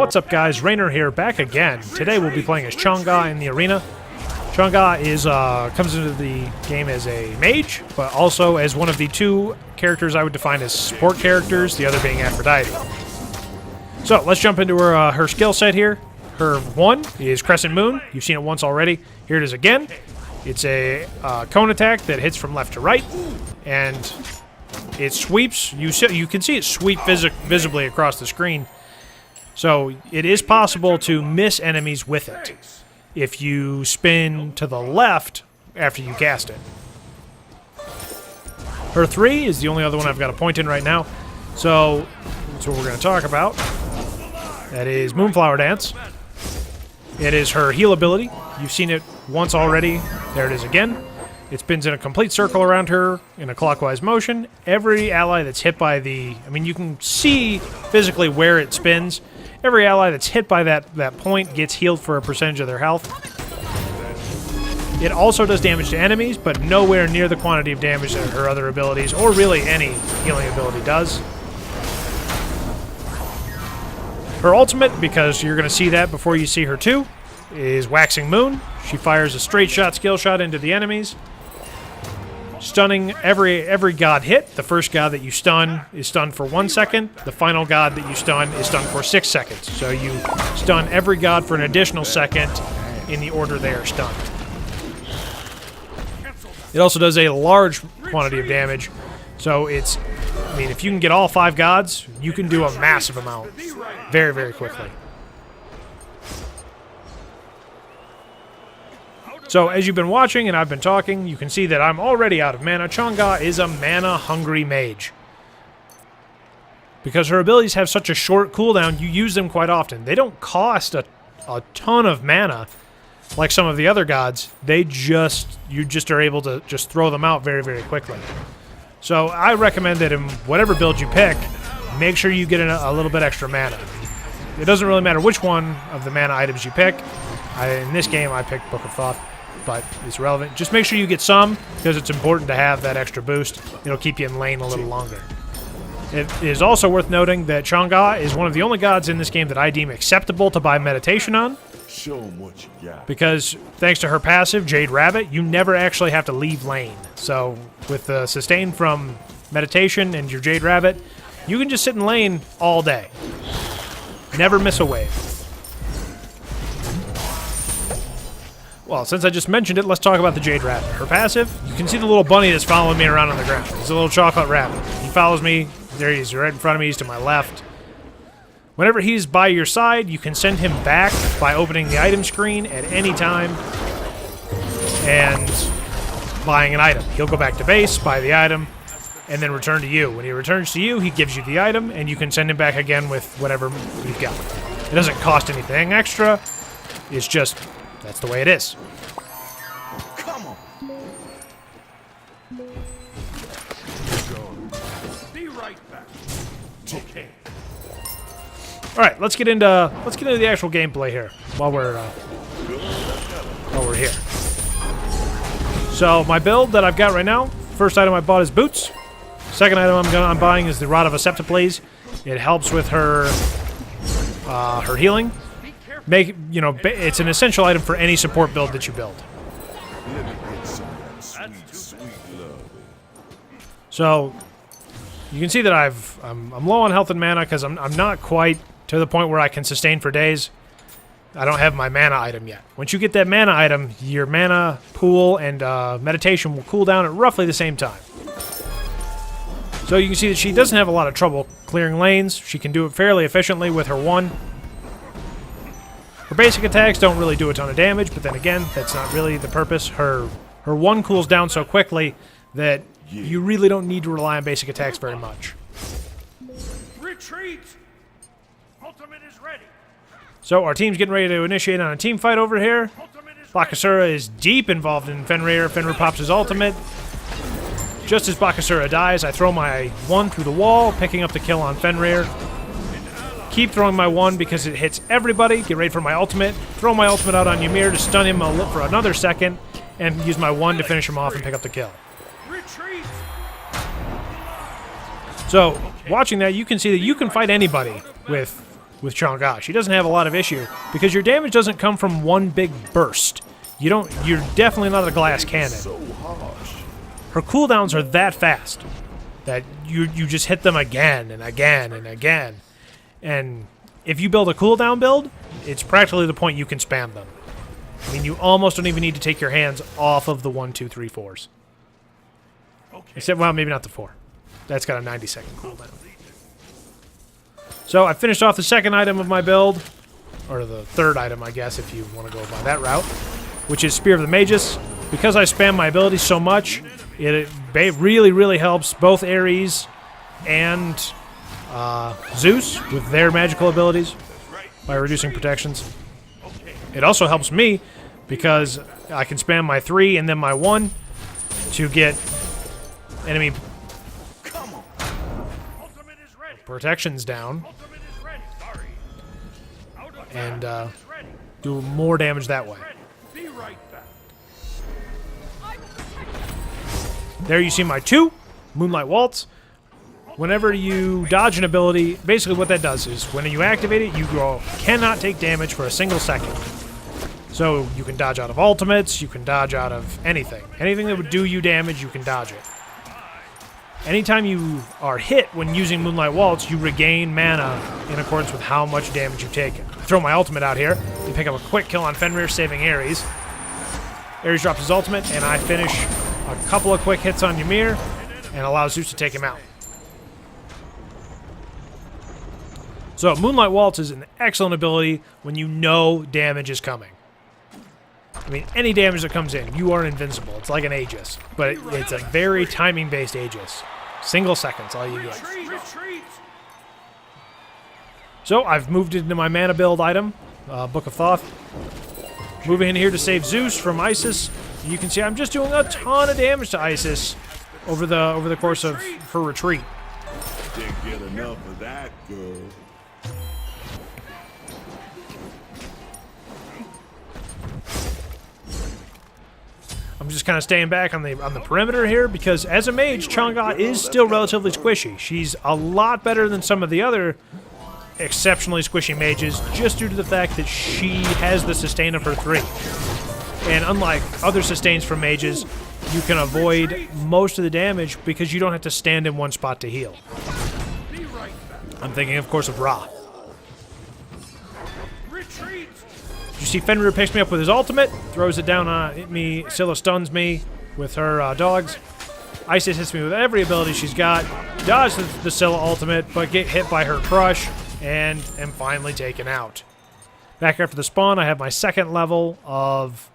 What's up, guys? Rainer here, back again. Today we'll be playing as Chang'e in the arena. Chang'e is comes into the game as a mage, but also as one of the two characters I would define as support characters, the other being Aphrodite. So let's jump into her skill set here. Her one is Crescent Moon. You've seen it once already. Here it is again. It's a cone attack that hits from left to right, and it sweeps. You can see it sweep visibly across the screen. So it is possible to miss enemies with it if you spin to the left after you cast it. Her 3 is the only other one I've got a point in right now. So that's what we're going to talk about. That is Moonflower Dance. It is her heal ability. You've seen it once already. There it is again. It spins in a complete circle around her in a clockwise motion. Every ally that's hit by the... I mean, you can see physically where it spins. Every ally that's hit by that point gets healed for a percentage of their health. It also does damage to enemies, but nowhere near the quantity of damage that her other abilities, or really any healing ability, does. Her ultimate, because you're going to see that before you see her 2, is Waxing Moon. She fires a straight shot skill shot into the enemies, stunning every god hit. The first god that you stun is stunned for 1 second. The final god that you stun is stunned for 6 seconds. So you stun every god for an additional second in the order they are stunned. It also does a large quantity of damage. So it's, I mean, if you can get all 5 gods, you can do a massive amount very, very quickly. So, as you've been watching and I've been talking, you can see that I'm already out of mana. Chang'e is a mana-hungry mage. Because her abilities have such a short cooldown, you use them quite often. They don't cost a ton of mana like some of the other gods. You just are able to just throw them out very, very quickly. So, I recommend that in whatever build you pick, make sure you get a little bit extra mana. It doesn't really matter which one of the mana items you pick. In this game, I picked Book of Thought, but it's relevant. Just make sure you get some, because it's important to have that extra boost. It'll keep you in lane a little longer. It is also worth noting that Chang'e is one of the only gods in this game that I deem acceptable to buy meditation on. Show them what you got. Because thanks to her passive, Jade Rabbit, you never actually have to leave lane. So with the sustain from meditation and your Jade Rabbit, you can just sit in lane all day. Never miss a wave. Well, since I just mentioned it, let's talk about the Jade Rabbit. Her passive, you can see the little bunny that's following me around on the ground. He's a little chocolate rabbit. He follows me. There he is, right in front of me. He's to my left. Whenever he's by your side, you can send him back by opening the item screen at any time and buying an item. He'll go back to base, buy the item, and then return to you. When he returns to you, he gives you the item, and you can send him back again with whatever you've got. It doesn't cost anything extra. It's just... that's the way it is. Come on. Be right back. Okay. All right, let's get into the actual gameplay here while we're here. So my build that I've got right now, first item I bought is boots. Second item I'm buying is the Rod of Asclepius. It helps with her healing. It's an essential item for any support build that you build. So you can see that I'm low on health and mana because I'm not quite to the point where I can sustain for days. I don't have my mana item yet. Once you get that mana item, your mana pool and meditation will cool down at roughly the same time. So you can see that she doesn't have a lot of trouble clearing lanes. She can do it fairly efficiently with her 1. Her basic attacks don't really do a ton of damage, but then again, that's not really the purpose. Her 1 cools down so quickly that you really don't need to rely on basic attacks very much. Retreat. Ultimate is ready. So our team's getting ready to initiate on a team fight over here. Bakasura is deep involved in Fenrir. Fenrir pops his ultimate. Just as Bakasura dies, I throw my 1 through the wall, picking up the kill on Fenrir. Keep throwing my 1 because it hits everybody. Get ready for my ultimate. Throw my ultimate out on Ymir to stun him for another second, and use my 1 to finish him off and pick up the kill. Retreat. So, watching that, you can see that you can fight anybody with with Chang'e. She doesn't have a lot of issue because your damage doesn't come from one big burst. You're definitely not a glass cannon. Her cooldowns are that fast that you just hit them again and again and again. And if you build a cooldown build, it's practically the point you can spam them. I mean, you almost don't even need to take your hands off of the 1, 2, 3, 4s. Except, well, maybe not the 4. That's got a 90-second cooldown. So I finished off the second item of my build, or the third item, I guess, if you want to go by that route, which is Spear of the Magus. Because I spam my abilities so much, it really, really helps both Ares and Zeus with their magical abilities by reducing protections. It also helps me because I can spam my 3 and then my 1 to get enemy protections down and do more damage that way. There you see my 2, Moonlight Waltz. Whenever you dodge an ability, basically what that does is when you activate it, you cannot take damage for a single second. So you can dodge out of ultimates, you can dodge out of anything. Anything that would do you damage, you can dodge it. Anytime you are hit when using Moonlight Waltz, you regain mana in accordance with how much damage you've taken. I throw my ultimate out here, you pick up a quick kill on Fenrir, saving Ares. Ares drops his ultimate, and I finish a couple of quick hits on Ymir and allow Zeus to take him out. So Moonlight Waltz is an excellent ability when you know damage is coming. I mean, any damage that comes in, you are invincible. It's like an Aegis, but it's a very timing-based Aegis. Single seconds, all you get. So I've moved into my mana build item, Book of Thoth. Moving in here to save Zeus from Isis. You can see I'm just doing a ton of damage to Isis over the course of her retreat. Didn't get enough of that, girl. I'm just kind of staying back on the perimeter here because as a mage, Chang'e is still relatively squishy. She's a lot better than some of the other exceptionally squishy mages just due to the fact that she has the sustain of her 3. And unlike other sustains from mages, you can avoid most of the damage because you don't have to stand in one spot to heal. I'm thinking, of course, of Ra. You see Fenrir picks me up with his ultimate, throws it down at me, Scylla stuns me with her dogs. Isis hits me with every ability she's got, dodges the Scylla ultimate, but get hit by her crush, and am finally taken out. Back after the spawn, I have my second level of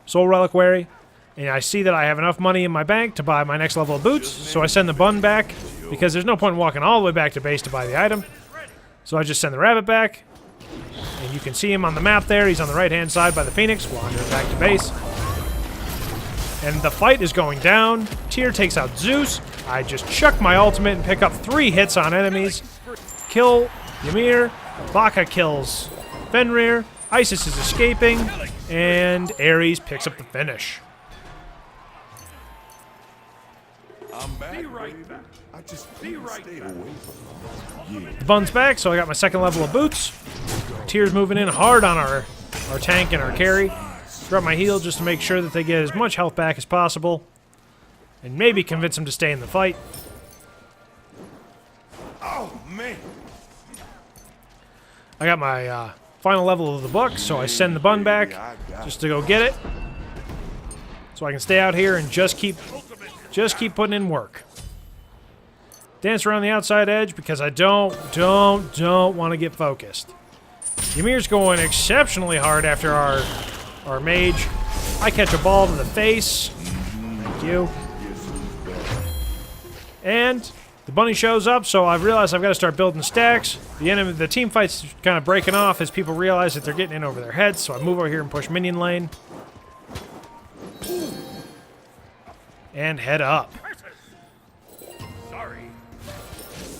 Soul Reliquary, and I see that I have enough money in my bank to buy my next level of boots, so I send the bun back, because there's no point in walking all the way back to base to buy the item. So I just send the rabbit back, and you can see him on the map there. He's on the right-hand side by the Phoenix, wandering back to base. And the fight is going down. Tyr takes out Zeus. I just chuck my ultimate and pick up 3 hits on enemies. Kill Ymir. Baka kills Fenrir. Isis is escaping. And Ares picks up the finish. I'm back. Be right back. I just be right back. The bun's back, so I got my second level of boots. Tyr's moving in hard on our tank and our carry. Drop my heal just to make sure that they get as much health back as possible. And maybe convince them to stay in the fight. Oh, man. I got my final level of the book, so I send the bun back just to go get it. So I can stay out here and just keep putting in work. Dance around the outside edge because I don't want to get focused. Ymir's going exceptionally hard after our mage. I catch a ball to the face. Thank you. And the bunny shows up, so I've realized I've got to start building stacks. The team fight's kind of breaking off as people realize that they're getting in over their heads, so I move over here and push minion lane. And head up.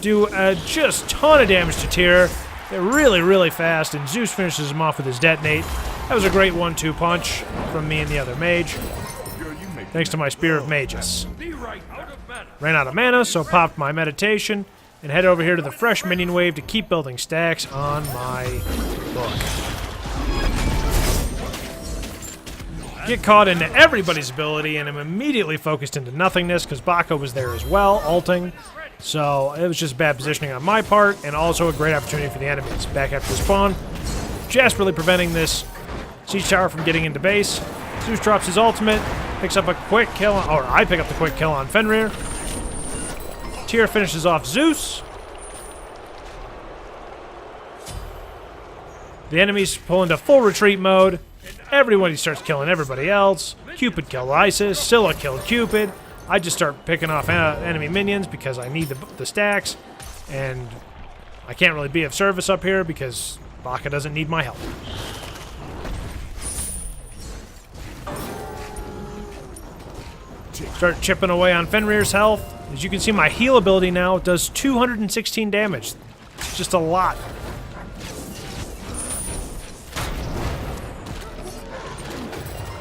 Do just ton of damage to Tyr. They're really, really fast, and Zeus finishes him off with his detonate. That was a great 1-2 punch from me and the other mage. Thanks to my Spear of Magus. Ran out of mana, so popped my meditation, and head over here to the fresh minion wave to keep building stacks on my book. Get caught into everybody's ability, and I'm immediately focused into nothingness because Baka was there as well, ulting. So it was just bad positioning on my part, and also a great opportunity for the enemies. Back after the spawn, just really preventing this siege tower from getting into base. Zeus drops his ultimate, picks up a quick kill, or I pick up the quick kill on Fenrir. Tyr finishes off Zeus. The enemies pull into full retreat mode. Everybody starts killing everybody else. Cupid killed Isis. Scylla killed Cupid. I just start picking off enemy minions because I need the stacks. And I can't really be of service up here because Baka doesn't need my help. Start chipping away on Fenrir's health. As you can see, my heal ability now does 216 damage. It's just a lot.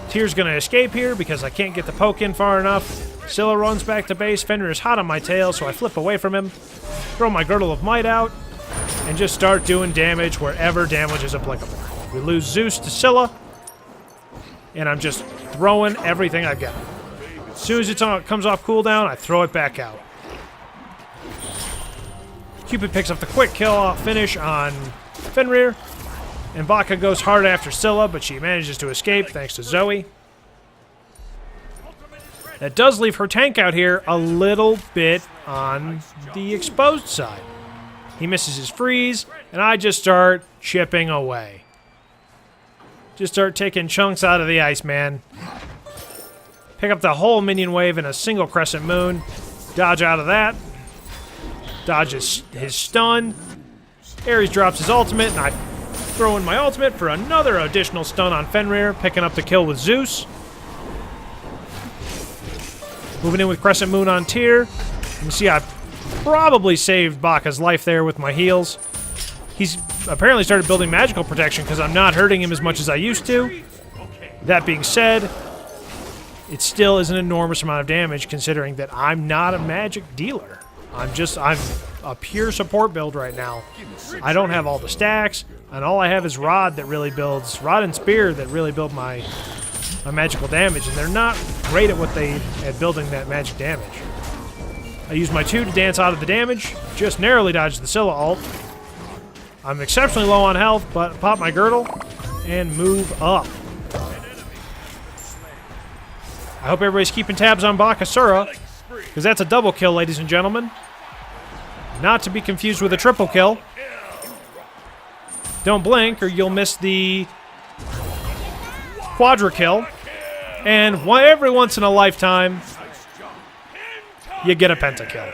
Tyr's going to escape here because I can't get the poke in far enough. Scylla runs back to base. Fenrir is hot on my tail, so I flip away from him. Throw my Girdle of Might out, and just start doing damage wherever damage is applicable. We lose Zeus to Scylla, and I'm just throwing everything I've got. As soon as it comes off cooldown, I throw it back out. Cupid picks up the quick kill finish on Fenrir. And Baka goes hard after Scylla, but she manages to escape thanks to Zoe. That does leave her tank out here a little bit on the exposed side. He misses his freeze, and I just start chipping away. Just start taking chunks out of the ice, man. Pick up the whole minion wave in a single crescent moon. Dodge out of that. Dodges his stun. Ares drops his ultimate, and I throw in my ultimate for another additional stun on Fenrir, picking up the kill with Zeus. Moving in with Crescent Moon on Tyr. You can see I probably saved Baka's life there with my heals. He's apparently started building magical protection because I'm not hurting him as much as I used to. That being said, it still is an enormous amount of damage considering that I'm not a magic dealer. I'm a pure support build right now. I don't have all the stacks, and all I have is Rod and Spear that really build my magical damage, and they're not great at building that magic damage. I use my 2 to dance out of the damage, just narrowly dodge the Scylla ult. I'm exceptionally low on health, but pop my girdle and move up. I hope everybody's keeping tabs on Bakasura, because that's a double kill, ladies and gentlemen. Not to be confused with a triple kill. Don't blink or you'll miss the quadra kill. And every once in a lifetime, you get a pentakill.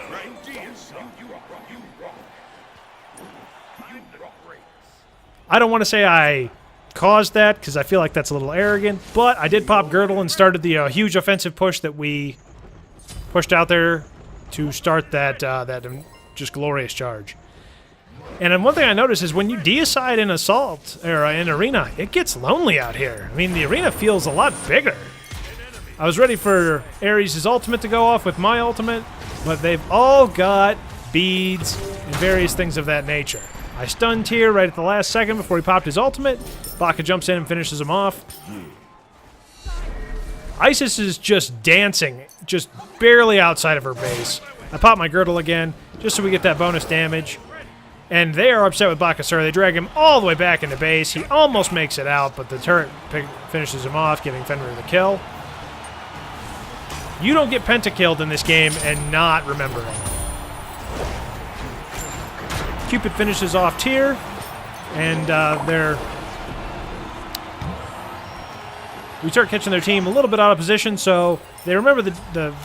I don't want to say I caused that because I feel like that's a little arrogant, but I did pop Girdle and started the huge offensive push that we pushed out there to start that just glorious charge. And then one thing I noticed is when you deicide in Assault, or in Arena, it gets lonely out here. I mean, the arena feels a lot bigger. I was ready for Ares' ultimate to go off with my ultimate, but they've all got beads and various things of that nature. I stunned Tyr right at the last second before he popped his ultimate. Baka jumps in and finishes him off. Isis is just dancing, just barely outside of her base. I pop my girdle again, just so we get that bonus damage. And they are upset with Bakasura. They drag him all the way back into base. He almost makes it out, but the turret finishes him off, giving Fenrir the kill. You don't get pentakilled in this game and not remember it. Cupid finishes off Tyr, and we start catching their team a little bit out of position, so they remember the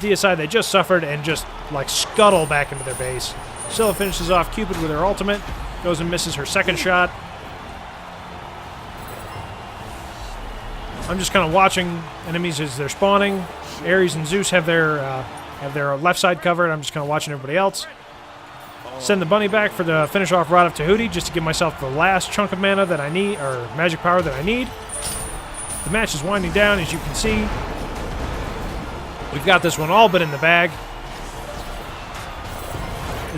deicide they just suffered and just like scuttle back into their base. Scylla finishes off Cupid with her ultimate, goes and misses her second shot. I'm just kind of watching enemies as they're spawning. Ares and Zeus have their left side covered. I'm just kind of watching everybody else. Send the bunny back for the finish off Rod of Tahuti just to give myself the last chunk of mana that I need, or magic power that I need. The match is winding down, as you can see. We've got this one all but in the bag.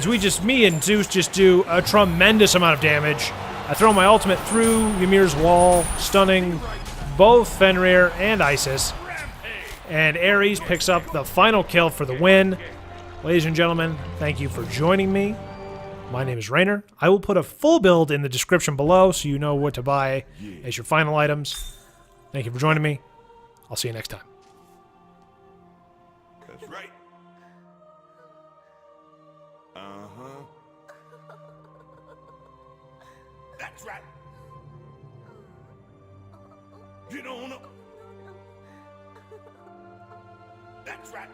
is me and Zeus just do a tremendous amount of damage. I throw my ultimate through Ymir's wall, stunning both Fenrir and Isis. And Ares picks up the final kill for the win. Ladies and gentlemen, thank you for joining me. My name is Rainer. I will put a full build in the description below so you know what to buy as your final items. Thank you for joining me. I'll see you next time. That's right. Uh-huh. That's right. Get on up. That's right.